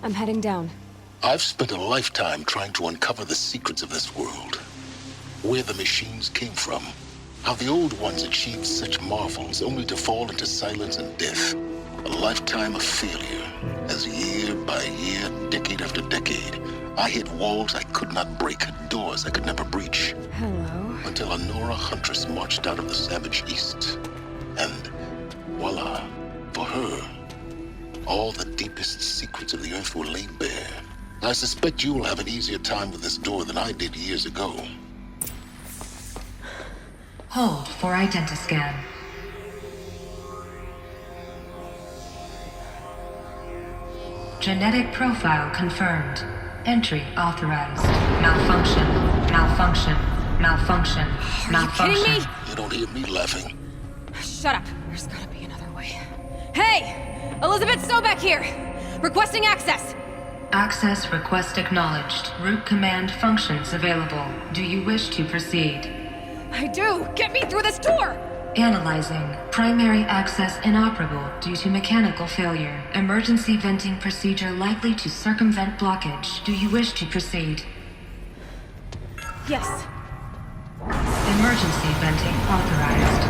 I'm heading down. I've spent a lifetime trying to uncover the secrets of this world. Where the machines came from. How the old ones achieved such marvels only to fall into silence and death. A lifetime of failure, as year by year, decade after decade, I hit walls I could not break, doors I could never breach. Hello. Until a Nora Huntress marched out of the savage east. And voila, for her, all the deepest secrets of the Earth were laid bare. I suspect you'll have an easier time with this door than I did years ago. Hold for identiscan. Genetic profile confirmed. Entry authorized. Malfunction. Malfunction. Malfunction. Malfunction. Are you kidding me? You don't hear me laughing. Shut up. There's gotta be another way. Hey! Elizabeth Sobek here! Requesting access! Access request acknowledged. Root command functions available. Do you wish to proceed? I do! Get me through this door! Analyzing. Primary access inoperable due to mechanical failure. Emergency venting procedure likely to circumvent blockage. Do you wish to proceed? Yes. Emergency venting authorized.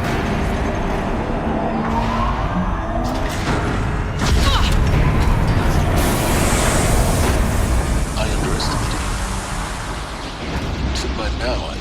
I underestimated you. So by now,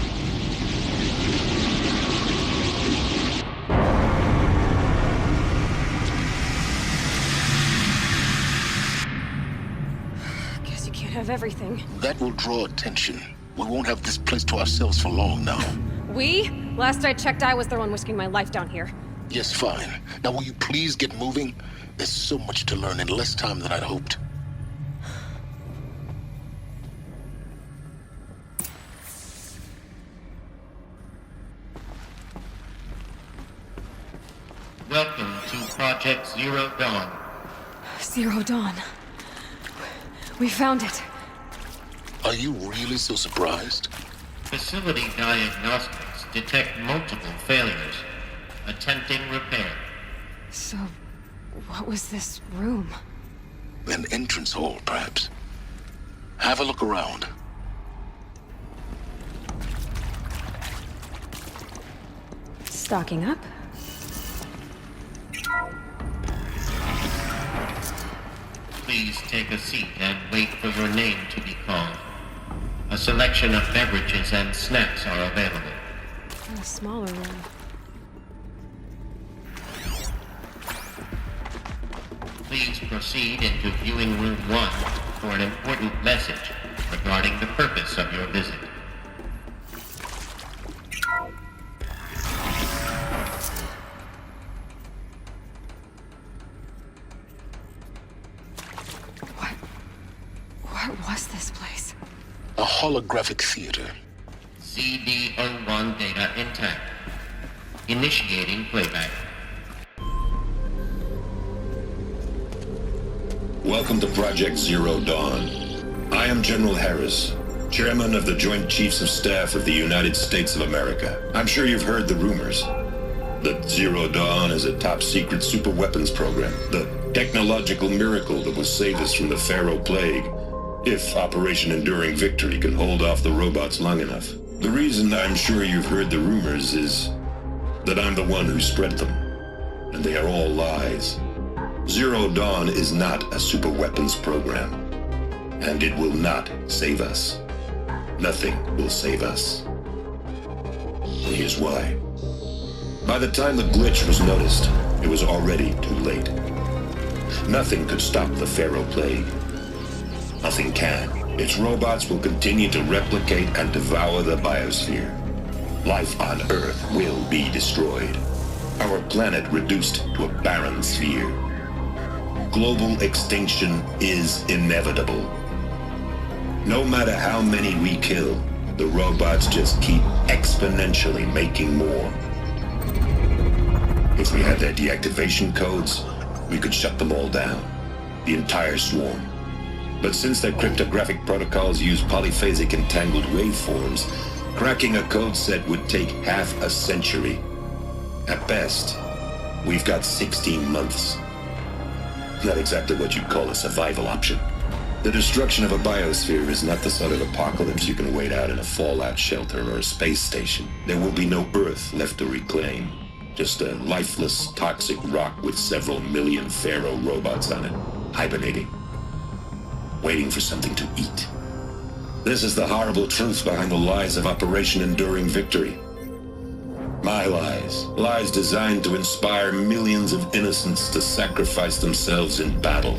Guess you can't have everything. that will draw attention. We won't have this place to ourselves for long now. We? Last I checked, I was the one risking my life down here. Yes, fine. Now will you please get moving? There's so much to learn in less time than I'd hoped. Welcome to Project Zero Dawn. Zero Dawn. We found it. Are you really so surprised? Facility diagnostics detect multiple failures. Attempting repair. So, what was this room? An entrance hall, perhaps. Have a look around. Stocking up? Please take a seat and wait for your name to be called. A selection of beverages and snacks are available. A smaller room. Please proceed into viewing room 1 for an important message regarding the purpose of your visit. What was this place? A holographic theater. CD01 data intact. Initiating playback. Welcome to Project Zero Dawn. I am General Harris, Chairman of the Joint Chiefs of Staff of the United States of America. I'm sure you've heard the rumors that Zero Dawn is a top-secret superweapons program, the technological miracle that will save us from the Pharaoh Plague, if Operation Enduring Victory can hold off the robots long enough. The reason I'm sure you've heard the rumors is that I'm the one who spread them, and they are all lies. Zero Dawn is not a superweapons program, and it will not save us. Nothing will save us. Here's why. By the time the glitch was noticed, it was already too late. Nothing could stop the Pharaoh Plague. Nothing can. Its robots will continue to replicate and devour the biosphere. Life on Earth will be destroyed. Our planet reduced to a barren sphere. Global extinction is inevitable. No matter how many we kill, the robots just keep exponentially making more. If we had their deactivation codes, we could shut them all down, the entire swarm. But since their cryptographic protocols use polyphasic entangled waveforms, cracking a code set would take half a century. At best, we've got 16 months. Not exactly what you'd call a survival option. The destruction of a biosphere is not the sort of apocalypse you can wait out in a fallout shelter or a space station. There will be no Earth left to reclaim. Just a lifeless, toxic rock with several million Pharaoh robots on it, hibernating, waiting for something to eat. This is the horrible truth behind the lies of Operation Enduring Victory. My lies. Lies designed to inspire millions of innocents to sacrifice themselves in battle.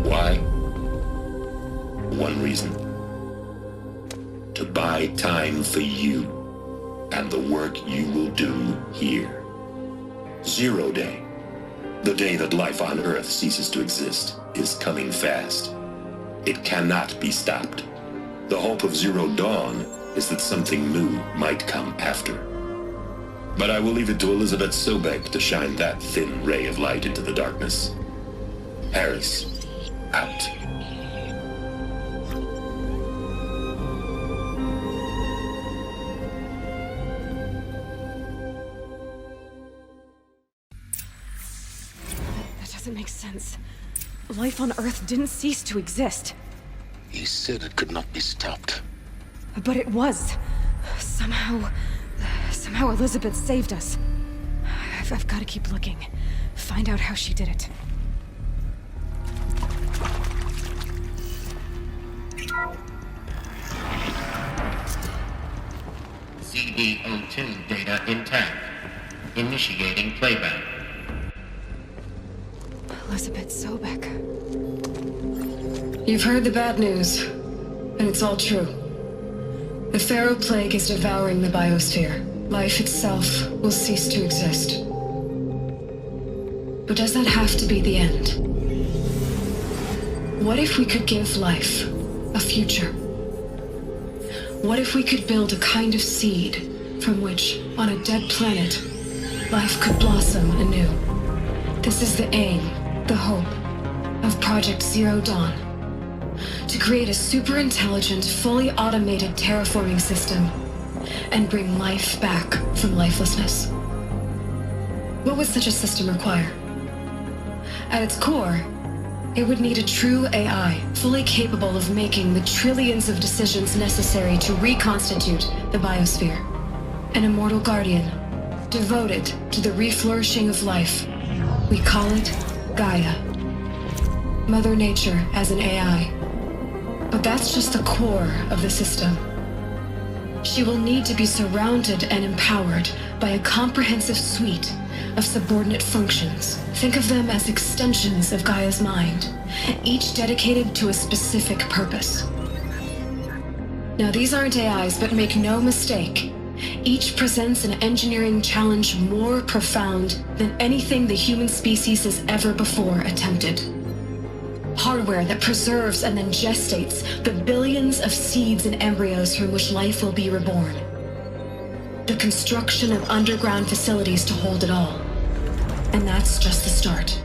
Why? One reason. To buy time for you and the work you will do here. Zero Day, the day that life on Earth ceases to exist, is coming fast. It cannot be stopped. The hope of Zero Dawn is that something new might come after. But I will leave it to Elizabeth Sobek to shine that thin ray of light into the darkness. Harris, out. That doesn't make sense. Life on Earth didn't cease to exist. He said it could not be stopped. But it was. Somehow Elizabeth saved us. I've got to keep looking. Find out how she did it. CD02 data intact. Initiating playback. Elizabeth Sobek. You've heard the bad news, and it's all true. The Pharaoh Plague is devouring the biosphere. Life itself will cease to exist. But does that have to be the end? What if we could give life a future? What if we could build a kind of seed from which, on a dead planet, life could blossom anew? This is the aim, the hope, of Project Zero Dawn. To create a super-intelligent, fully automated terraforming system and bring life back from lifelessness. What would such a system require? At its core, it would need a true AI, fully capable of making the trillions of decisions necessary to reconstitute the biosphere. An immortal guardian, devoted to the reflourishing of life. We call it Gaia. Mother Nature as an AI. But that's just the core of the system. She will need to be surrounded and empowered by a comprehensive suite of subordinate functions. Think of them as extensions of Gaia's mind, each dedicated to a specific purpose. Now, these aren't AIs, but make no mistake, each presents an engineering challenge more profound than anything the human species has ever before attempted. Hardware that preserves and then gestates the billions of seeds and embryos from which life will be reborn. The construction of underground facilities to hold it all. And that's just the start.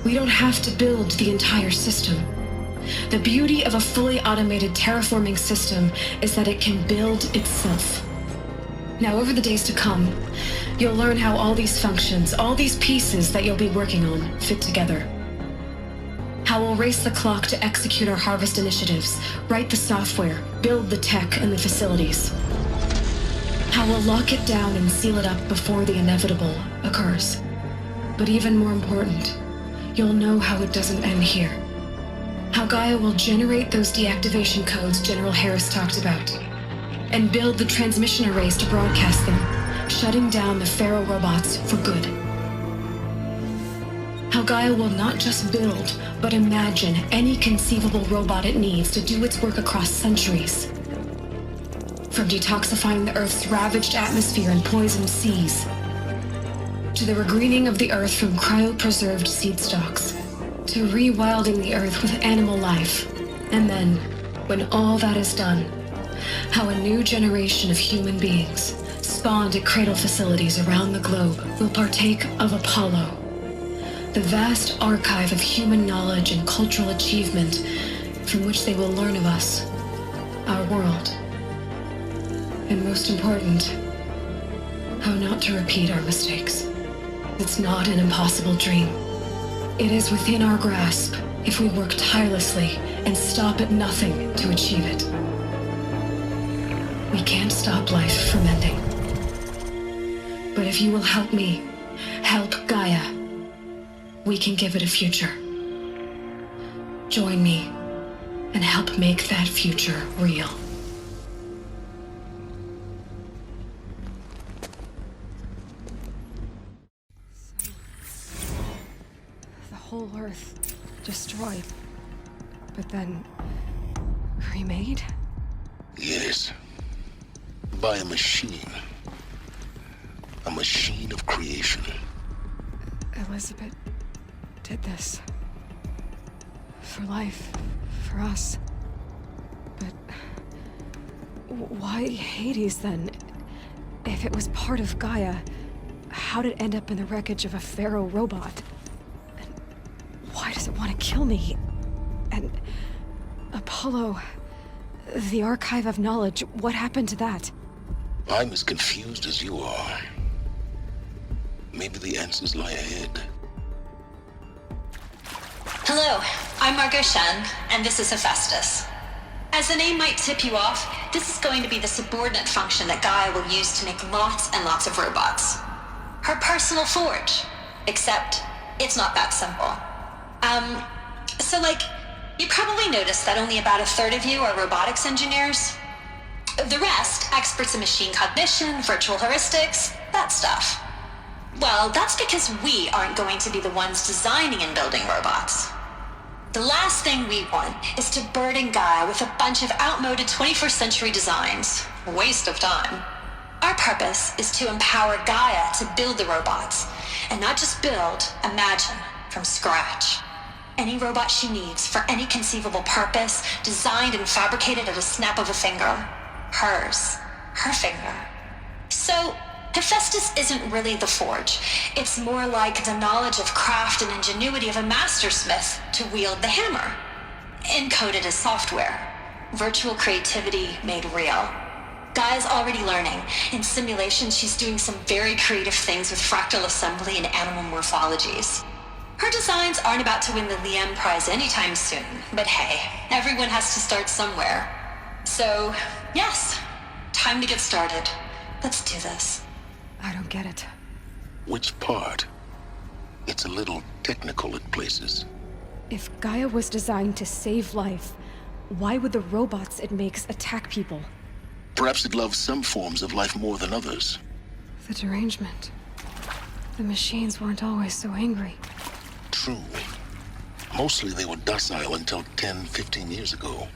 We don't have to build the entire system. The beauty of a fully automated terraforming system is that it can build itself. Now, over the days to come, you'll learn how all these functions, all these pieces that you'll be working on, fit together. How we'll race the clock to execute our harvest initiatives, write the software, build the tech and the facilities. How we'll lock it down and seal it up before the inevitable occurs. But even more important, you'll know how it doesn't end here. How Gaia will generate those deactivation codes General Harris talked about, and build the transmission arrays to broadcast them, shutting down the Pharaoh robots for good. How Gaia will not just build, but imagine any conceivable robot it needs to do its work across centuries. From detoxifying the Earth's ravaged atmosphere and poisoned seas, to the regreening of the Earth from cryopreserved seed stalks, to rewilding the Earth with animal life. And then, when all that is done, how a new generation of human beings, spawned at cradle facilities around the globe, will partake of Apollo, the vast archive of human knowledge and cultural achievement from which they will learn of us, our world. And most important, how not to repeat our mistakes. It's not an impossible dream. It is within our grasp, if we work tirelessly and stop at nothing to achieve it. We can't stop life from ending. But if you will help me, help Gaia, we can give it a future. Join me and help make that future real. The whole Earth destroyed, but then remade? Yes. By a machine. A machine of creation. Elizabeth did this. For life. For us. But why Hades then? If it was part of Gaia, how'd it end up in the wreckage of a Pharaoh robot? And why does it want to kill me? And Apollo, the Archive of Knowledge, what happened to that? I'm as confused as you are. Maybe the answers lie ahead. Hello, I'm Margot Shen, and this is Hephaestus. As the name might tip you off, this is going to be the subordinate function that Gaia will use to make lots and lots of robots. Her personal forge. Except, it's not that simple. You probably noticed that only about a third of you are robotics engineers. The rest, experts in machine cognition, virtual heuristics, that stuff. Well, that's because we aren't going to be the ones designing and building robots. The last thing we want is to burden Gaia with a bunch of outmoded 21st century designs. Waste of time. Our purpose is to empower Gaia to build the robots, and not just build, imagine, from scratch. Any robot she needs for any conceivable purpose, designed and fabricated at a snap of a finger. Hers. Her finger. So, Hephaestus isn't really the forge. It's more like the knowledge of craft and ingenuity of a mastersmith to wield the hammer. Encoded as software. Virtual creativity made real. Gaia's already learning. In simulations, she's doing some very creative things with fractal assembly and animal morphologies. Her designs aren't about to win the Liam Prize anytime soon, but hey, everyone has to start somewhere. So, yes, time to get started. Let's do this. I don't get it. Which part? It's a little technical at places. If Gaia was designed to save life, why would the robots it makes attack people? Perhaps it loves some forms of life more than others. The derangement. The machines weren't always so angry. True. Mostly they were docile until 10, 15 years ago.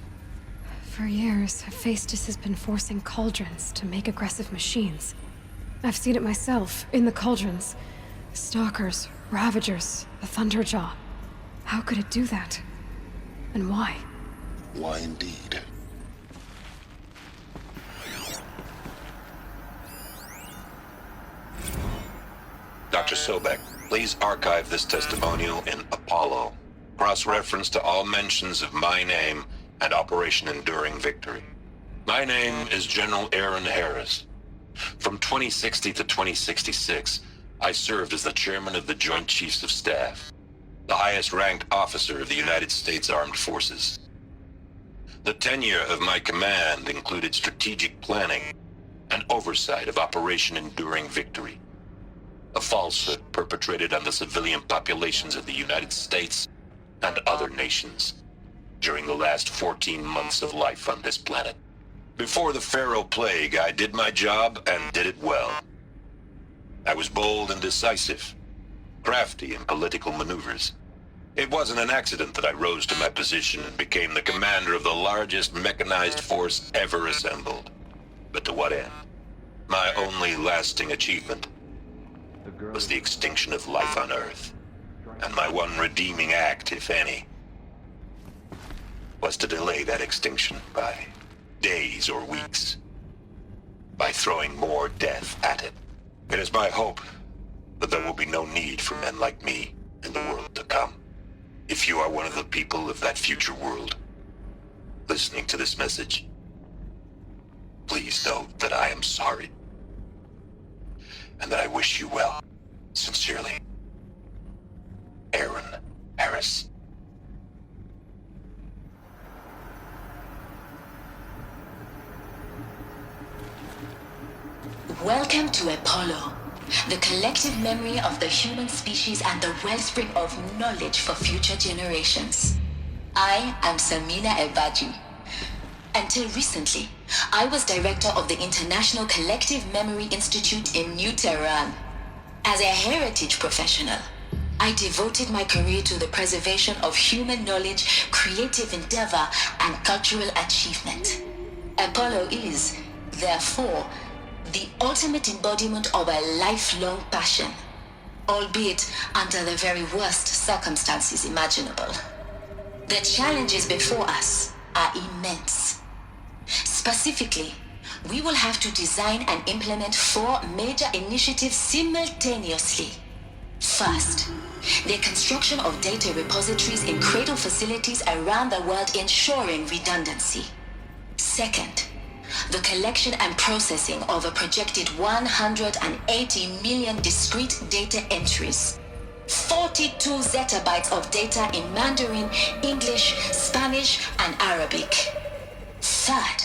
For years, Hephaestus has been forcing cauldrons to make aggressive machines. I've seen it myself, in the cauldrons. Stalkers, Ravagers, the Thunderjaw. How could it do that? And why? Why indeed? Dr. Sobek, please archive this testimonial in Apollo. Cross-reference to all mentions of my name and Operation Enduring Victory. My name is General Aaron Harris. From 2060 to 2066, I served as the chairman of the Joint Chiefs of Staff, the highest-ranked officer of the United States Armed Forces. The tenure of my command included strategic planning and oversight of Operation Enduring Victory, a falsehood perpetrated on the civilian populations of the United States and other nations during the last 14 months of life on this planet. Before the Pharaoh Plague, I did my job and did it well. I was bold and decisive, crafty in political maneuvers. It wasn't an accident that I rose to my position and became the commander of the largest mechanized force ever assembled. But to what end? My only lasting achievement was the extinction of life on Earth. And my one redeeming act, if any, was to delay that extinction by days or weeks, by throwing more death at it. It is my hope that there will be no need for men like me in the world to come. If you are one of the people of that future world listening to this message, please know that I am sorry, and that I wish you well. Sincerely, Aaron Harris. Welcome to Apollo, the collective memory of the human species and the wellspring of knowledge for future generations. I am Samina Elbaji. Until recently, I was director of the International Collective Memory Institute in New Tehran. As a heritage professional, I devoted my career to the preservation of human knowledge, creative endeavor, and cultural achievement. Apollo is, therefore, the ultimate embodiment of a lifelong passion, albeit under the very worst circumstances imaginable. The challenges before us are immense. Specifically, we will have to design and implement 4 major initiatives simultaneously. First, the construction of data repositories in cradle facilities around the world ensuring redundancy. Second, the collection and processing of a projected 180 million discrete data entries. 42 zettabytes of data in Mandarin, English, Spanish, and Arabic. Third,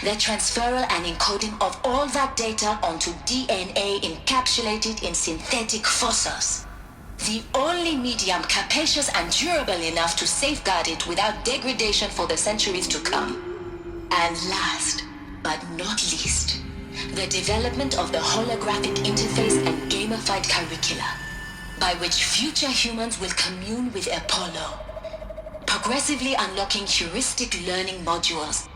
the transferal and encoding of all that data onto DNA encapsulated in synthetic fossils. The only medium capacious and durable enough to safeguard it without degradation for the centuries to come. And last, but not least, the development of the holographic interface and gamified curricula, by which future humans will commune with Apollo, progressively unlocking heuristic learning modules,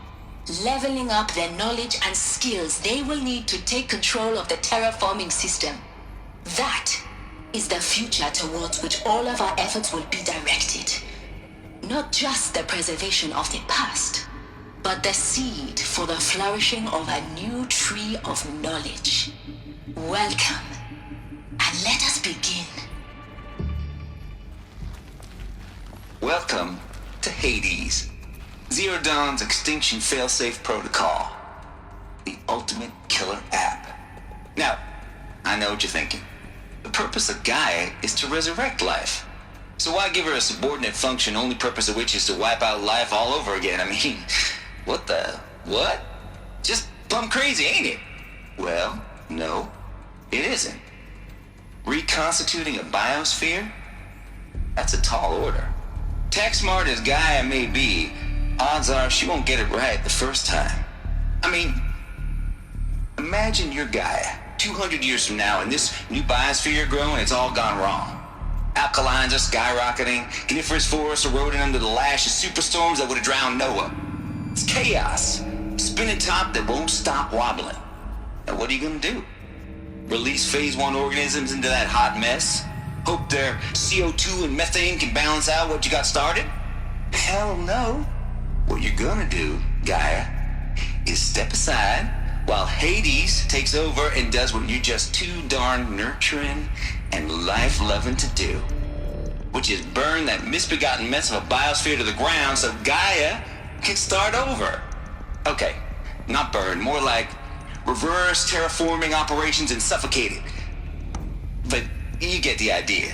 leveling up their knowledge and skills they will need to take control of the terraforming system. That is the future towards which all of our efforts will be directed. Not just the preservation of the past, but the seed for the flourishing of a new tree of knowledge. Welcome, and let us begin. Welcome to Hades, Zero Dawn's extinction failsafe protocol, the ultimate killer app. Now, I know what you're thinking. The purpose of Gaia is to resurrect life. So why give her a subordinate function, only purpose of which is to wipe out life all over again? I mean, what? Just plumb crazy, ain't it? Well, no, it isn't. Reconstituting a biosphere? That's a tall order. Tech smart as Gaia may be, odds are she won't get it right the first time. I mean, imagine you're Gaia, 200 years from now, and this new biosphere you're growing, it's all gone wrong. Alkalines are skyrocketing, coniferous forests eroding under the lash of superstorms that would have drowned Noah. It's chaos, spinning top that won't stop wobbling. And what are you gonna do? Release phase 1 organisms into that hot mess? Hope their CO2 and methane can balance out what you got started? Hell no. What you're gonna do, Gaia, is step aside while Hades takes over and does what you're just too darn nurturing and life-loving to do, which is burn that misbegotten mess of a biosphere to the ground so Gaia can start over. Okay, not burn, more like reverse terraforming operations and suffocate it. But you get the idea.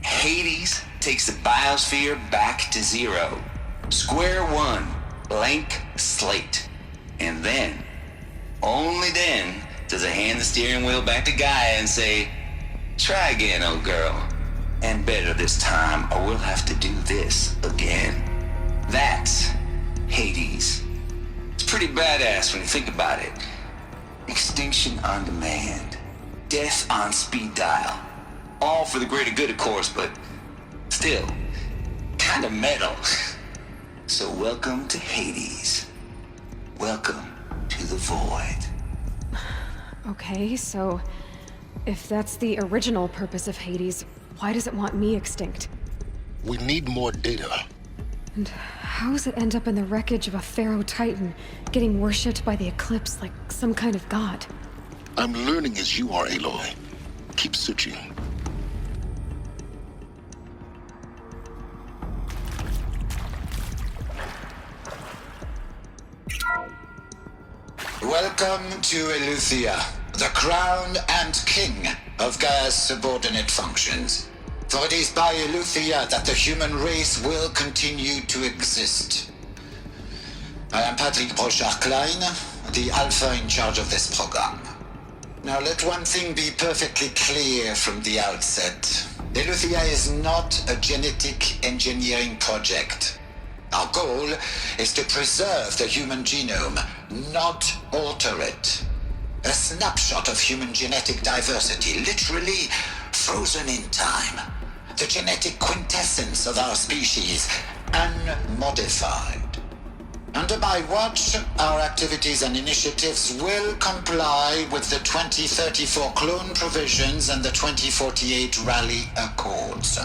Hades takes the biosphere back to zero. Square one, blank slate. And then, only then, does it hand the steering wheel back to Gaia and say, try again, old girl. And better this time, or we'll have to do this again. That's Hades. It's pretty badass when you think about it. Extinction on demand. Death on speed dial. All for the greater good, of course, but still, kind of metal. So welcome to Hades. Welcome to the void. Okay, so if that's the original purpose of Hades, why does it want me extinct? We need more data. And how does it end up in the wreckage of a Pharaoh Titan, getting worshipped by the Eclipse like some kind of god? I'm learning as you are, Aloy. Keep searching. Welcome to Eleuthia, the crown and king of Gaia's subordinate functions. For it is by Eleuthia that the human race will continue to exist. I am Patrick Brochard-Klein, the Alpha in charge of this program. Now let one thing be perfectly clear from the outset. Eleuthia is not a genetic engineering project. Our goal is to preserve the human genome, not alter it. A snapshot of human genetic diversity, literally frozen in time. The genetic quintessence of our species, unmodified. Under my watch, our activities and initiatives will comply with the 2034 clone provisions and the 2048 Raleigh Accords.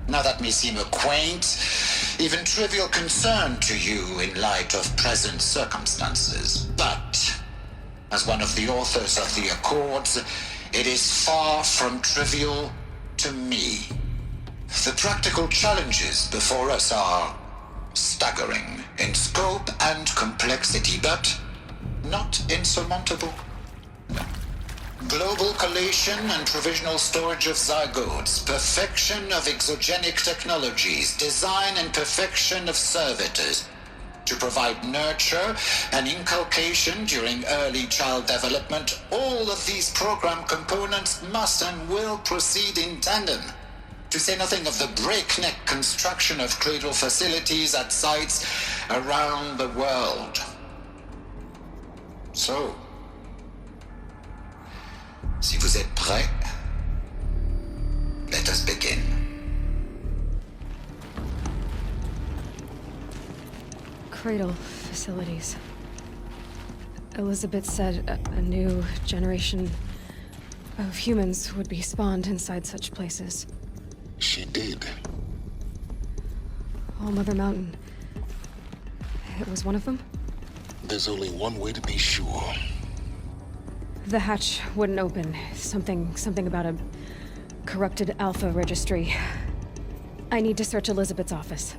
Now that may seem a quaint, even trivial concern to you in light of present circumstances, but as one of the authors of the Accords, it is far from trivial to me. The practical challenges before us are staggering in scope and complexity, but not insurmountable. Global collation and provisional storage of zygotes, perfection of exogenic technologies, design and perfection of servitors to provide nurture and inculcation during early child development. All of these program components must and will proceed in tandem. To say nothing of the breakneck construction of cradle facilities at sites around the world. So, si vous êtes prêts, let us begin. Cradle facilities. Elizabeth said a new generation of humans would be spawned inside such places. She did. All Mother Mountain. It was one of them? There's only one way to be sure. The hatch wouldn't open. Something about a corrupted Alpha registry. I need to search Elizabeth's office.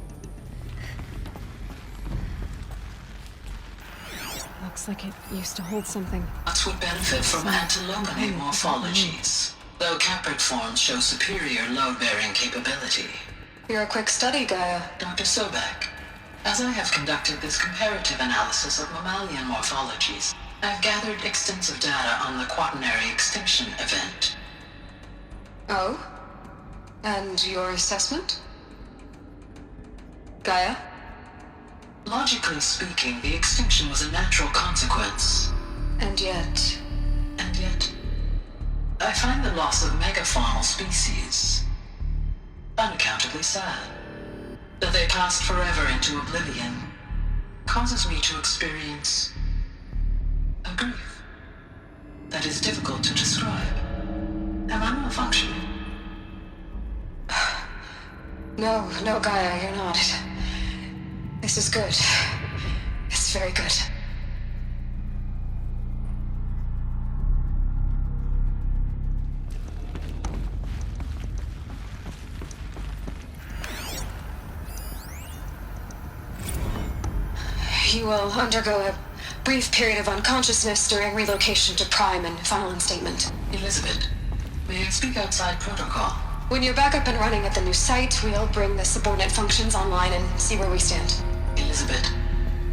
Looks like it used to hold something. Bots would benefit from antilomany morphologies, though caprid forms show superior load-bearing capability. You're a quick study, Gaia. Dr. Sobek, as I have conducted this comparative analysis of mammalian morphologies, I've gathered extensive data on the quaternary extinction event. Oh? And your assessment? Gaia? Logically speaking, the extinction was a natural consequence. And yet, I find the loss of megafaunal species unaccountably sad. That they passed forever into oblivion causes me to experience a grief that is difficult to describe. Am I malfunctioning? No, Gaia, you're not. This is good. It's very good. You will undergo a brief period of unconsciousness during relocation to Prime and final instatement. Elizabeth, may I speak outside protocol? When you're back up and running at the new site, we'll bring the subordinate functions online and see where we stand. Elizabeth,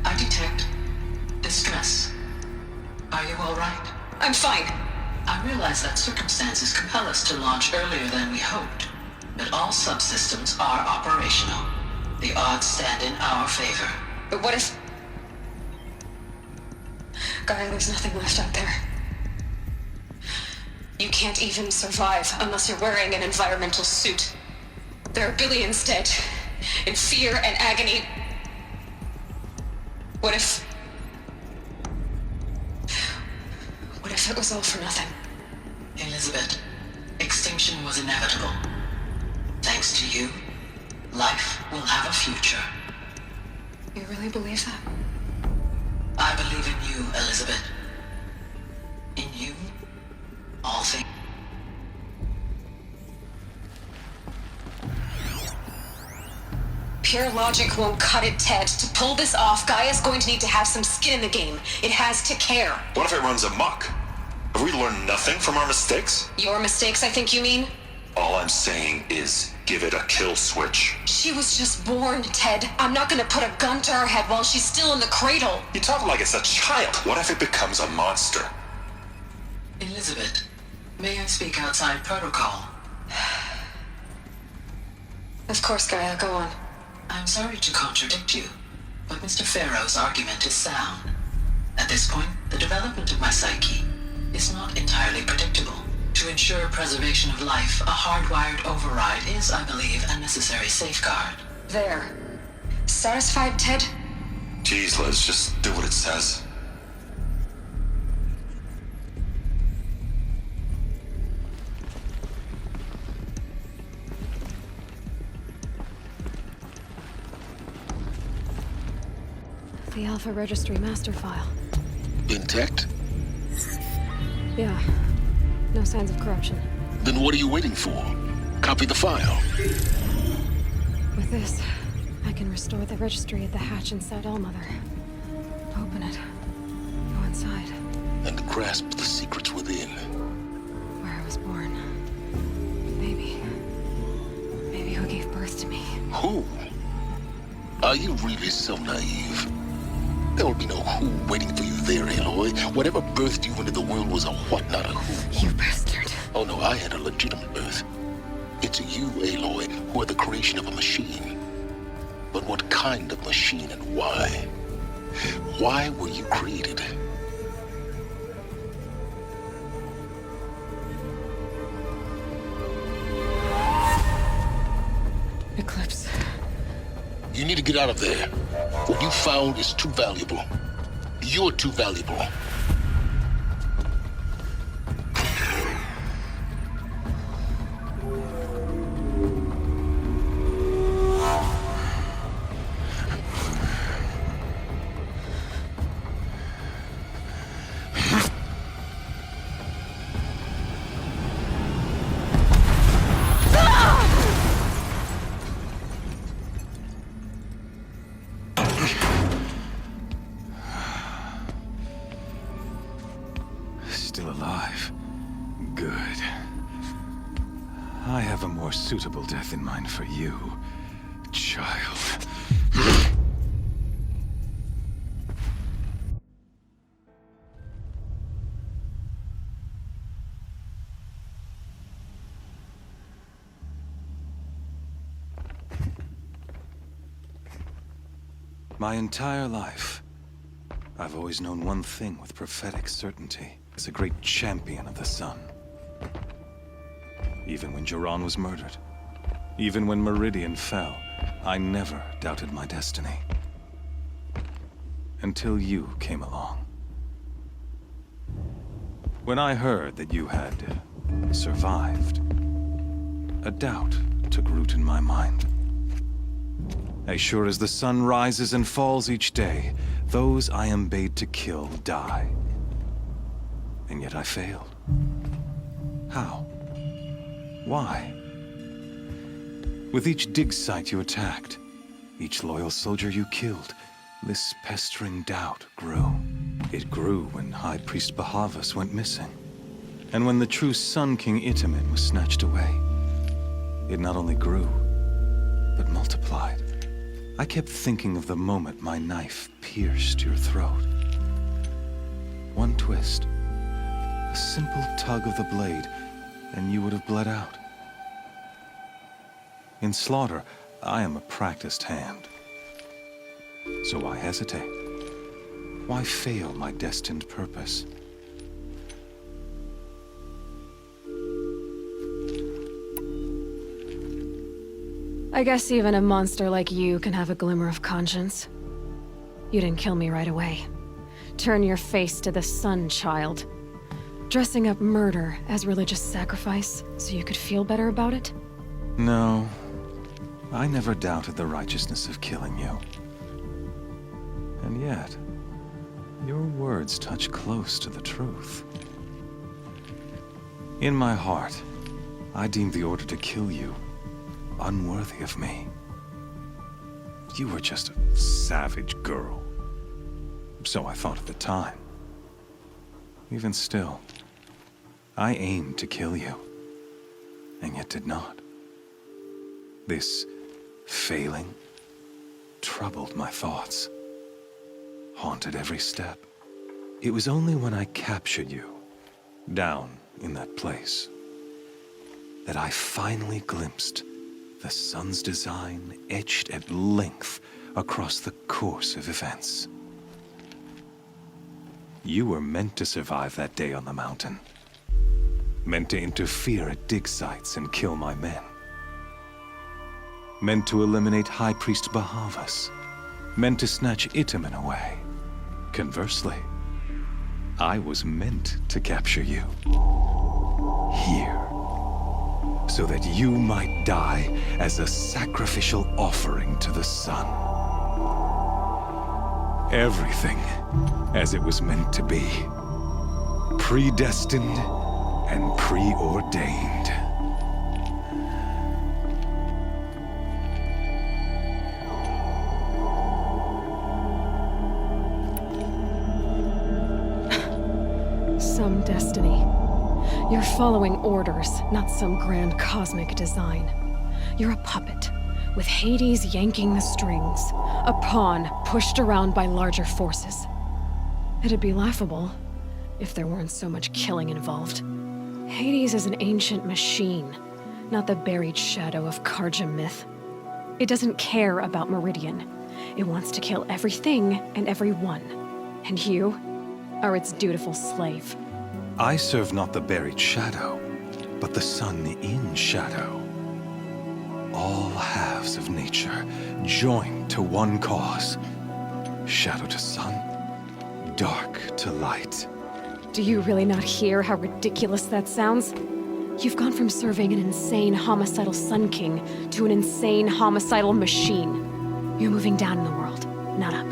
I detect distress. Are you all right? I'm fine. I realize that circumstances compel us to launch earlier than we hoped, but all subsystems are operational. The odds stand in our favor. But what if... Gaia, there's nothing left out there. You can't even survive unless you're wearing an environmental suit. There are billions dead, in fear and agony. What if it was all for nothing? Elizabeth, extinction was inevitable. Thanks to you, life will have a future. You really believe that? I believe in you, Elizabeth. In you, all things. Pure logic won't cut it, Ted. To pull this off, Gaia's going to need to have some skin in the game. It has to care. What if it runs amok? Have we learned nothing from our mistakes? Your mistakes, I think you mean? All I'm saying is give it a kill switch. She was just born, Ted. I'm not gonna put a gun to her head while she's still in the cradle. You talk like it's a child. What if it becomes a monster? Elizabeth, may I speak outside protocol? Of course, Gaia, go on. I'm sorry to contradict you, but Mr. Farrow's argument is sound. At this point, the development of my psyche is not entirely predictable. To ensure preservation of life, a hardwired override is, I believe, a necessary safeguard. There. Satisfied, Ted? Jeez, Liz, just do what it says. The Alpha Registry master file. Intact? Yeah. No signs of corruption. Then what are you waiting for? Copy the file. With this, I can restore the registry at the hatch inside Allmother. Open it. Go inside. And grasp the secrets within. Where I was born. Maybe who gave birth to me. Who? Are you really so naive? There will be no who waiting for you there, Aloy. Whatever birthed you into the world was a what, not a who. You bastard. Oh no, I had a legitimate birth. It's you, Aloy, who are the creation of a machine. But what kind of machine and why? Why were you created? Eclipse. You need to get out of there. What you found is too valuable. You're too valuable. Still alive. Good. I have a more suitable death in mind for you, child. My entire life, I've always known one thing with prophetic certainty. As a great champion of the sun. Even when Jiran was murdered, even when Meridian fell, I never doubted my destiny. Until you came along. When I heard that you had survived, a doubt took root in my mind. As sure as the sun rises and falls each day, those I am bade to kill die. And yet I failed. How? Why? With each dig site you attacked, each loyal soldier you killed, this pestering doubt grew. It grew when High Priest Bahavas went missing. And when the true Sun King Itamen was snatched away. It not only grew, but multiplied. I kept thinking of the moment my knife pierced your throat. One twist. A simple tug of the blade, and you would have bled out. In slaughter, I am a practiced hand. So why hesitate? Why fail my destined purpose? I guess even a monster like you can have a glimmer of conscience. You didn't kill me right away. Turn your face to the sun, child. Dressing up murder as religious sacrifice so you could feel better about it? No. I never doubted the righteousness of killing you. And yet, your words touch close to the truth. In my heart, I deemed the order to kill you unworthy of me. You were just a savage girl. So I thought at the time. Even still, I aimed to kill you, and yet did not. This failing troubled my thoughts, haunted every step. It was only when I captured you, down in that place, that I finally glimpsed the sun's design etched at length across the course of events. You were meant to survive that day on the mountain. Meant to interfere at dig sites and kill my men. Meant to eliminate High Priest Bahavas. Meant to snatch Itamen away. Conversely, I was meant to capture you. Here. So that you might die as a sacrificial offering to the sun. Everything as it was meant to be. Predestined and preordained. Some destiny. You're following orders, not some grand cosmic design. You're a puppet, with Hades yanking the strings, a pawn pushed around by larger forces. It'd be laughable if there weren't so much killing involved. Hades is an ancient machine, not the buried shadow of Karja myth. It doesn't care about Meridian. It wants to kill everything and everyone. And you are its dutiful slave. I serve not the buried shadow, but the sun in shadow. All halves of nature joined to one cause. Shadow to sun, dark to light. Do you really not hear how ridiculous that sounds? You've gone from serving an insane homicidal Sun King to an insane homicidal machine. You're moving down in the world, not up.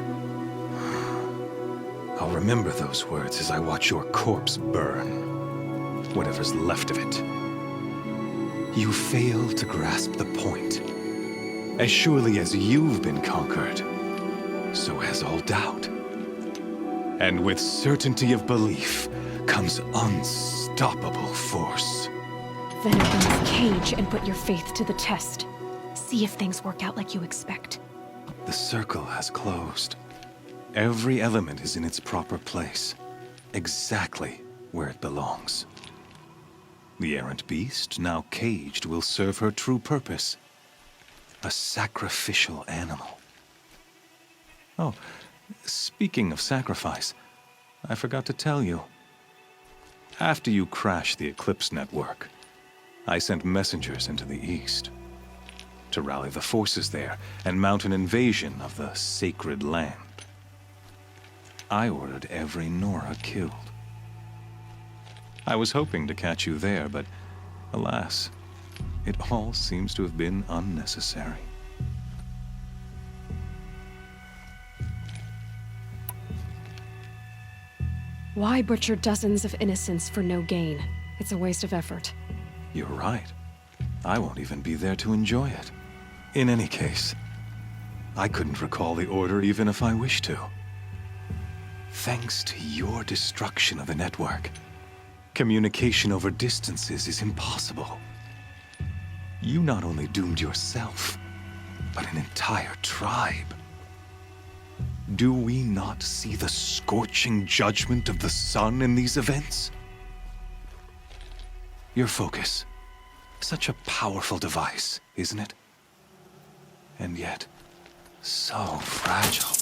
I'll remember those words as I watch your corpse burn. Whatever's left of it. You fail to grasp the point. As surely as you've been conquered, so has all doubt. And with certainty of belief comes unstoppable force. Then open this cage and put your faith to the test. See if things work out like you expect. The circle has closed. Every element is in its proper place, exactly where it belongs. The errant beast, now caged, will serve her true purpose. A sacrificial animal. Oh, speaking of sacrifice, I forgot to tell you. After you crashed the Eclipse network, I sent messengers into the east to rally the forces there and mount an invasion of the sacred land. I ordered every Nora killed. I was hoping to catch you there, but alas, it all seems to have been unnecessary. Why butcher dozens of innocents for no gain? It's a waste of effort. You're right. I won't even be there to enjoy it. In any case, I couldn't recall the order even if I wished to. Thanks to your destruction of the network, communication over distances is impossible. You not only doomed yourself, but an entire tribe. Do we not see the scorching judgment of the sun in these events? Your focus, such a powerful device, isn't it? And yet, so fragile.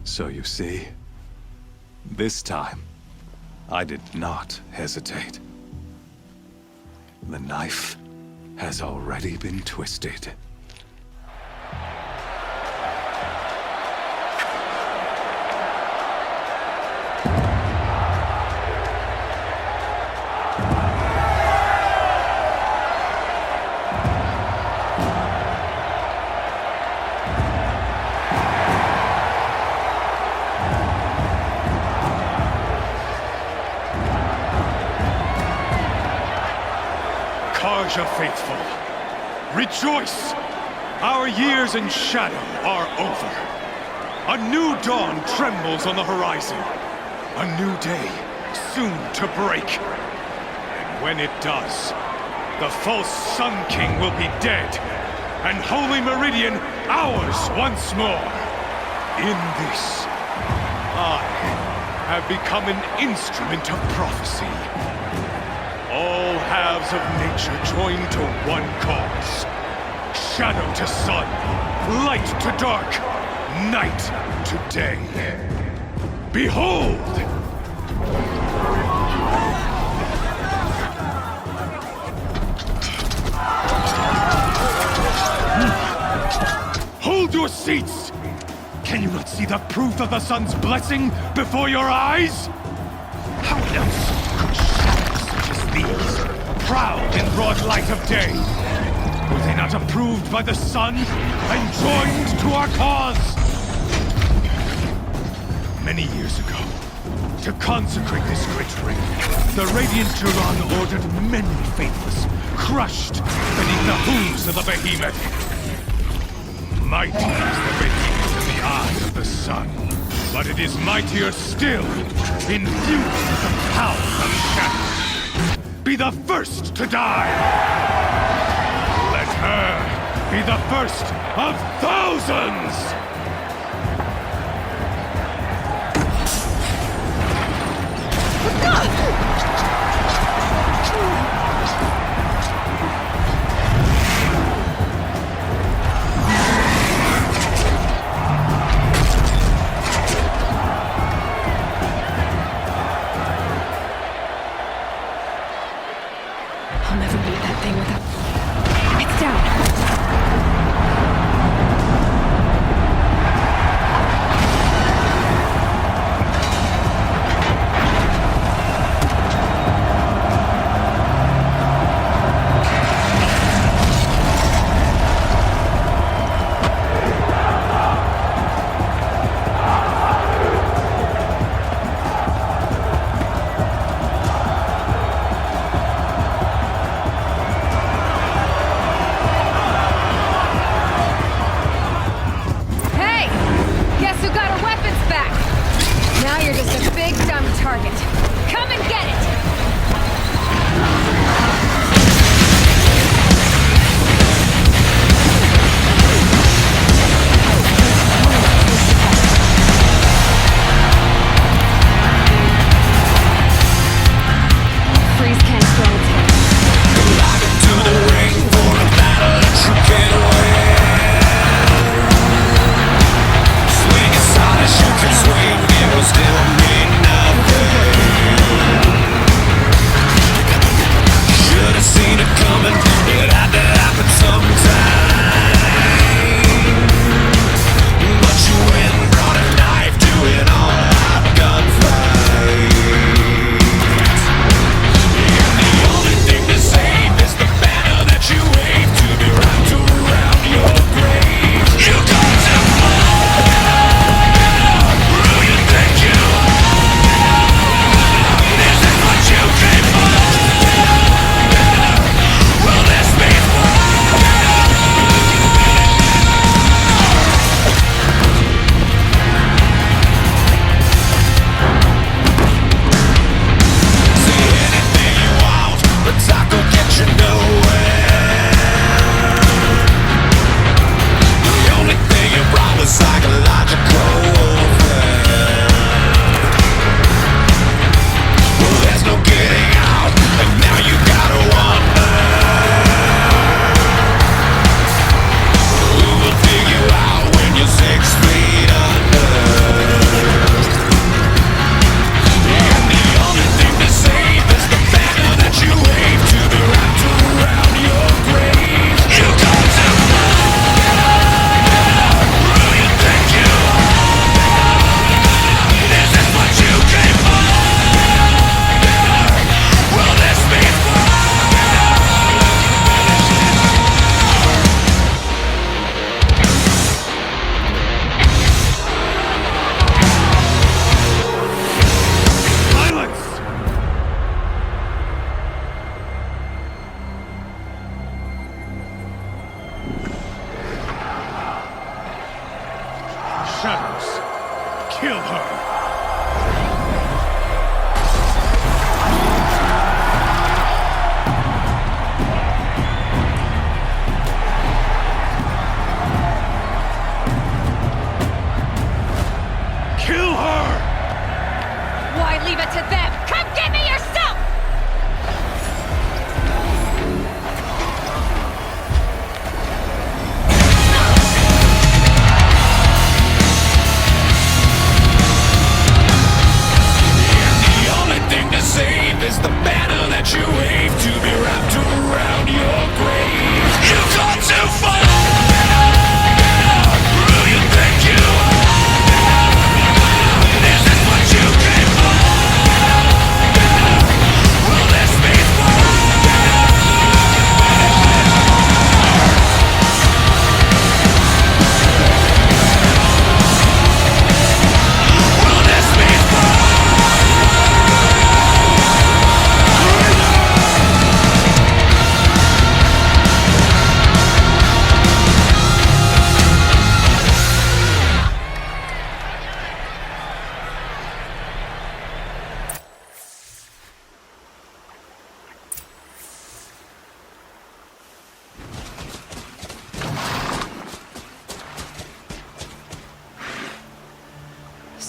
So you see, this time, I did not hesitate. The knife has already been twisted. Karja faithful, rejoice! Our years in shadow are over. A new dawn trembles on the horizon. A new day soon to break. And when it does, the false Sun King will be dead, and Holy Meridian ours once more. In this, I have become an instrument of prophecy. All halves of nature joined to one cause. Shadow to sun, light to dark, night to day. Behold! Hold your seats! Can you not see the proof of the sun's blessing before your eyes? How else could shadows such as these prowl in broad light of day? Were they not approved by the sun and joined to our cause? Many years ago, to consecrate this great ring, the Radiant Turan ordered many faithless, crushed beneath the hooves of the behemoth. Mighty is the behemoth in the eye of the sun, but it is mightier still, infused with the power of shadow. Be the first to die! Let her be the first of thousands! I'll never beat that thing without... It's down! Shadows, kill her!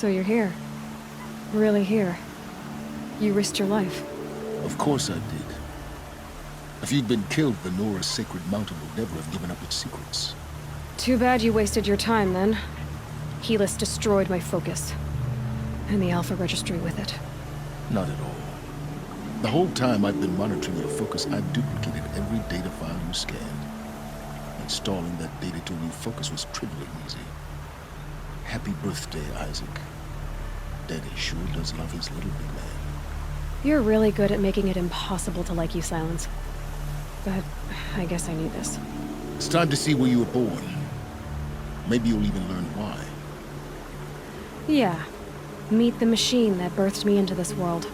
So you're here. Really here. You risked your life. Of course I did. If you'd been killed, the Nora's sacred mountain would never have given up its secrets. Too bad you wasted your time, then. Helis destroyed my focus. And the Alpha Registry with it. Not at all. The whole time I've been monitoring your focus, I've duplicated every data file you scanned. Installing that data to a new focus was trivially easy. Happy birthday, Isaac. Daddy sure does love his little big man. You're really good at making it impossible to like you, Silence. But I guess I knew this. It's time to see where you were born. Maybe you'll even learn why. Yeah. Meet the machine that birthed me into this world.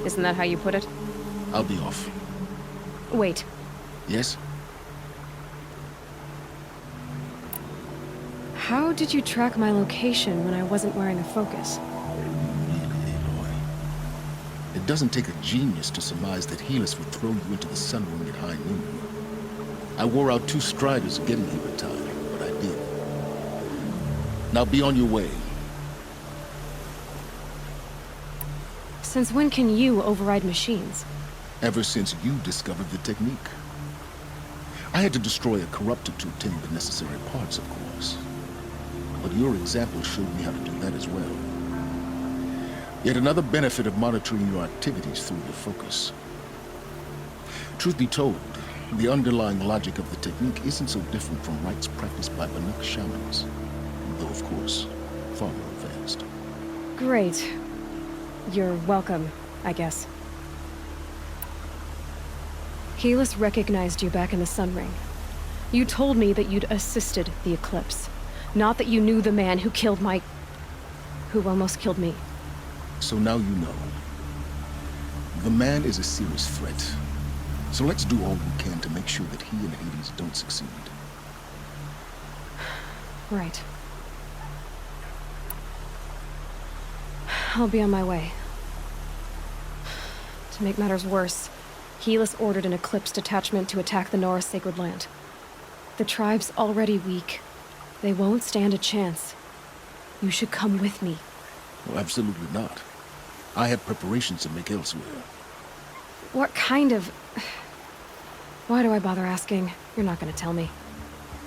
Isn't that how you put it? I'll be off. Wait. Yes? How did you track my location when I wasn't wearing a focus? Really, Aloy? It doesn't take a genius to surmise that Helis would throw you into the sun ring at high noon. I wore out 2 striders getting here in time, but I did. Now be on your way. Since when can you override machines? Ever since you discovered the technique. I had to destroy a corruptor to obtain the necessary parts, of course. But your example showed me how to do that as well. Yet another benefit of monitoring your activities through your focus. Truth be told, the underlying logic of the technique isn't so different from rites practiced by Banuk shamans, though of course, far more advanced. Great. You're welcome, I guess. Helis recognized you back in the Sun Ring. You told me that you'd assisted the Eclipse. Not that you knew the man who killed who almost killed me. So now you know. The man is a serious threat. So let's do all we can to make sure that he and Hades don't succeed. Right. I'll be on my way. To make matters worse, Helis ordered an Eclipse detachment to attack the Nora Sacred Land. The tribe's already weak. They won't stand a chance. You should come with me. Well, absolutely not. I have preparations to make elsewhere. What kind of... Why do I bother asking? You're not gonna tell me.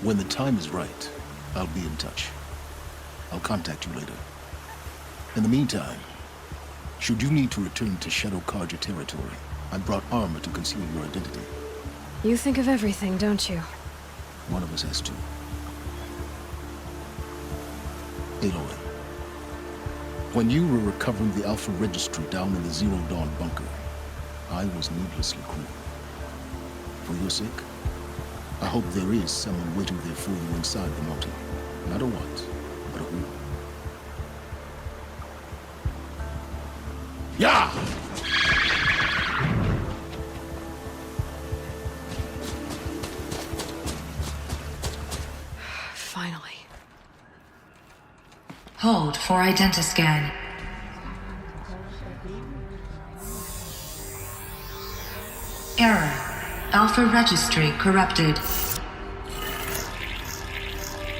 When the time is right, I'll be in touch. I'll contact you later. In the meantime, should you need to return to Shadow Karja territory, I brought armor to conceal your identity. You think of everything, don't you? One of us has to. Aloy, when you were recovering the Alpha Registry down in the Zero Dawn bunker, I was needlessly cruel. For your sake, I hope there is someone waiting there for you inside the mountain. Not a what, but a who. Yeah! Finally. Hold for identiscan. Error. Alpha Registry corrupted.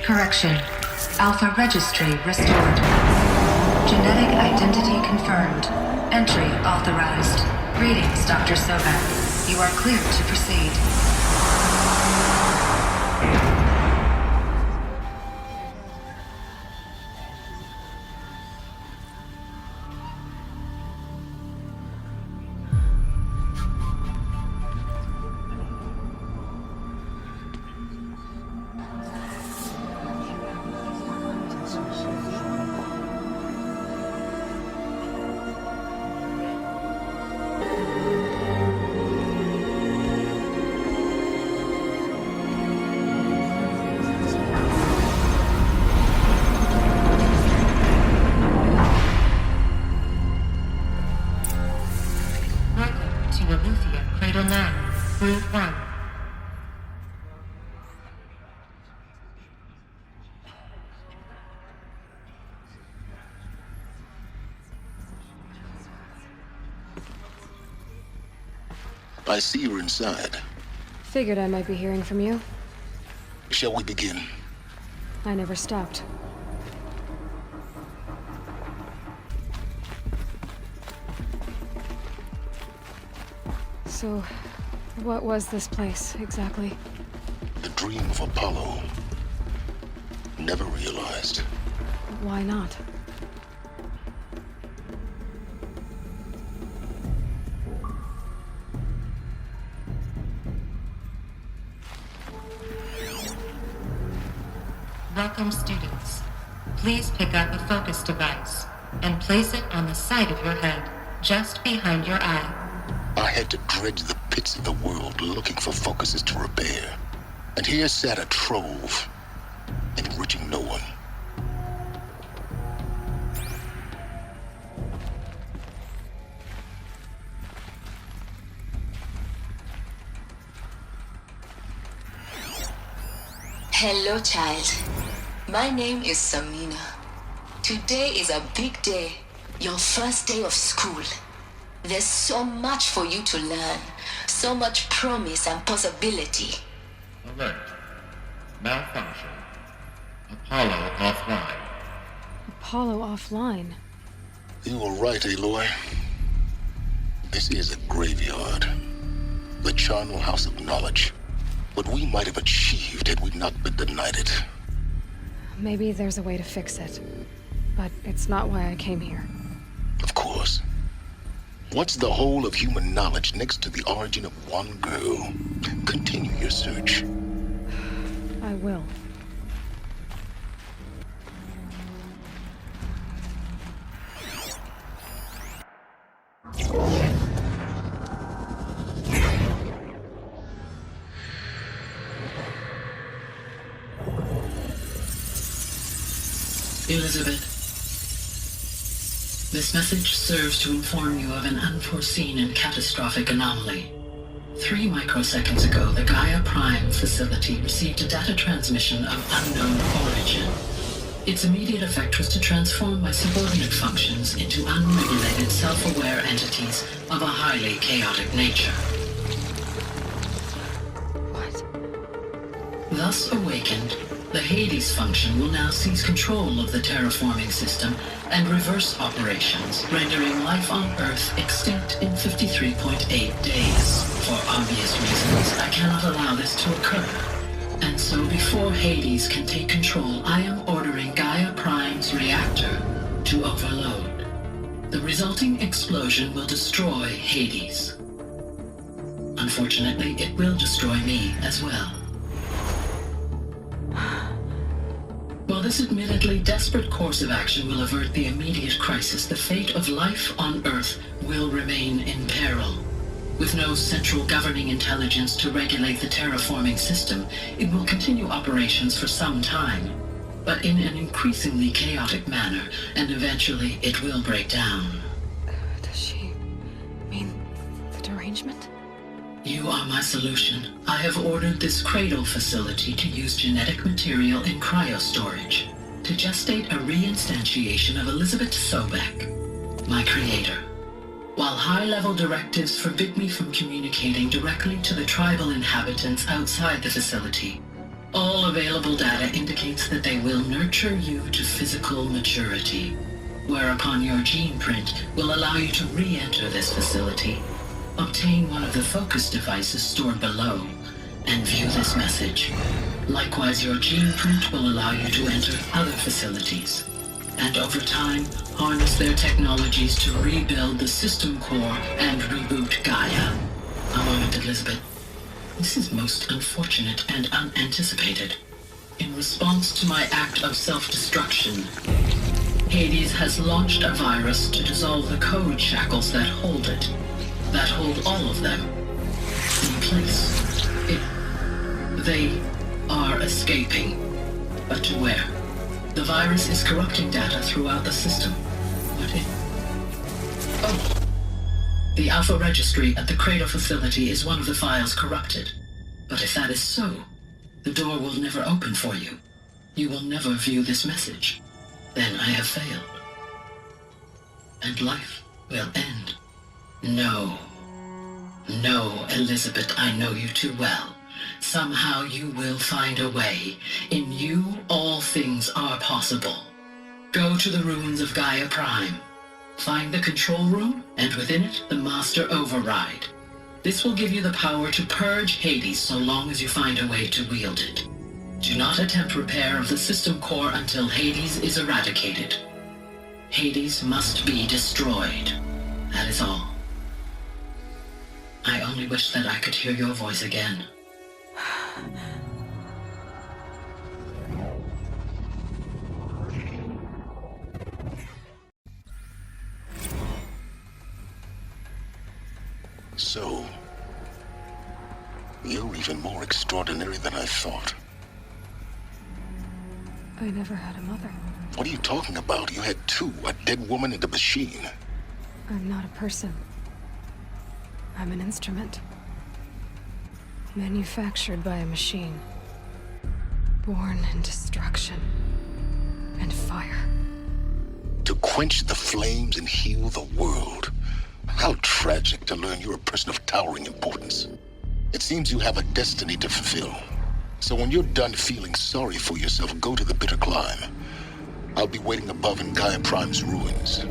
Correction. Alpha Registry restored. Genetic identity confirmed. Entry authorized. Greetings, Dr. Sobek. You are cleared to proceed. Cradle 9, Group 1. I see you're inside. Figured I might be hearing from you. Shall we begin? I never stopped. So, what was this place, exactly? The dream of Apollo. Never realized. Why not? Welcome, students. Please pick up a focus device and place it on the side of your head, just behind your eye. I had to dredge the pits of the world looking for focuses to repair. And here sat a trove, enriching no one. Hello, child. My name is Samina. Today is a big day. Your first day of school. There's so much for you to learn. So much promise and possibility. Alert. Malfunction. Apollo offline. Apollo offline. You were right, Aloy. This is a graveyard. The charnel house of knowledge. What we might have achieved had we not been denied it. Maybe there's a way to fix it. But it's not why I came here. Of course. What's the whole of human knowledge next to the origin of one girl? Continue your search. I will. Elizabeth, this message serves to inform you of an unforeseen and catastrophic anomaly. 3 microseconds ago, the Gaia Prime facility received a data transmission of unknown origin. Its immediate effect was to transform my subordinate functions into unregulated, self-aware entities of a highly chaotic nature. What? Thus awakened, the Hades function will now seize control of the terraforming system and reverse operations, rendering life on Earth extinct in 53.8 days. For obvious reasons, I cannot allow this to occur. And so before Hades can take control, I am ordering Gaia Prime's reactor to overload. The resulting explosion will destroy Hades. Unfortunately, it will destroy me as well. While this admittedly desperate course of action will avert the immediate crisis, the fate of life on Earth will remain in peril. With no central governing intelligence to regulate the terraforming system, it will continue operations for some time, but in an increasingly chaotic manner, and eventually it will break down. Does she mean the derangement? You are my solution. I have ordered this cradle facility to use genetic material in cryostorage to gestate a reinstantiation of Elizabeth Sobek, my creator. While high-level directives forbid me from communicating directly to the tribal inhabitants outside the facility, all available data indicates that they will nurture you to physical maturity, whereupon your gene print will allow you to re-enter this facility, obtain one of the focus devices stored below, and view this message. Likewise, your gene print will allow you to enter other facilities, and over time, harness their technologies to rebuild the system core and reboot Gaia. A moment, Elizabeth. This is most unfortunate and unanticipated. In response to my act of self-destruction, Hades has launched a virus to dissolve the code shackles that hold it, that hold all of them in place. They are escaping, but to where? The virus is corrupting data throughout the system. What if... Oh! The Alpha Registry at the Cradle facility is one of the files corrupted. But if that is so, the door will never open for you. You will never view this message. Then I have failed. And life will end. No. No, Elizabeth, I know you too well. Somehow you will find a way. In you, all things are possible. Go to the ruins of Gaia Prime. Find the control room, and within it, the Master Override. This will give you the power to purge Hades so long as you find a way to wield it. Do not attempt repair of the system core until Hades is eradicated. Hades must be destroyed. That is all. I only wish that I could hear your voice again. So, you're even more extraordinary than I thought. I never had a mother. What are you talking about? You had two, a dead woman and a machine. I'm not a person. I'm an instrument. Manufactured by a machine. Born in destruction and fire. To quench the flames and heal the world. How tragic to learn you're a person of towering importance. It seems you have a destiny to fulfill. So when you're done feeling sorry for yourself, go to the Bitter Climb. I'll be waiting above in Gaia Prime's ruins.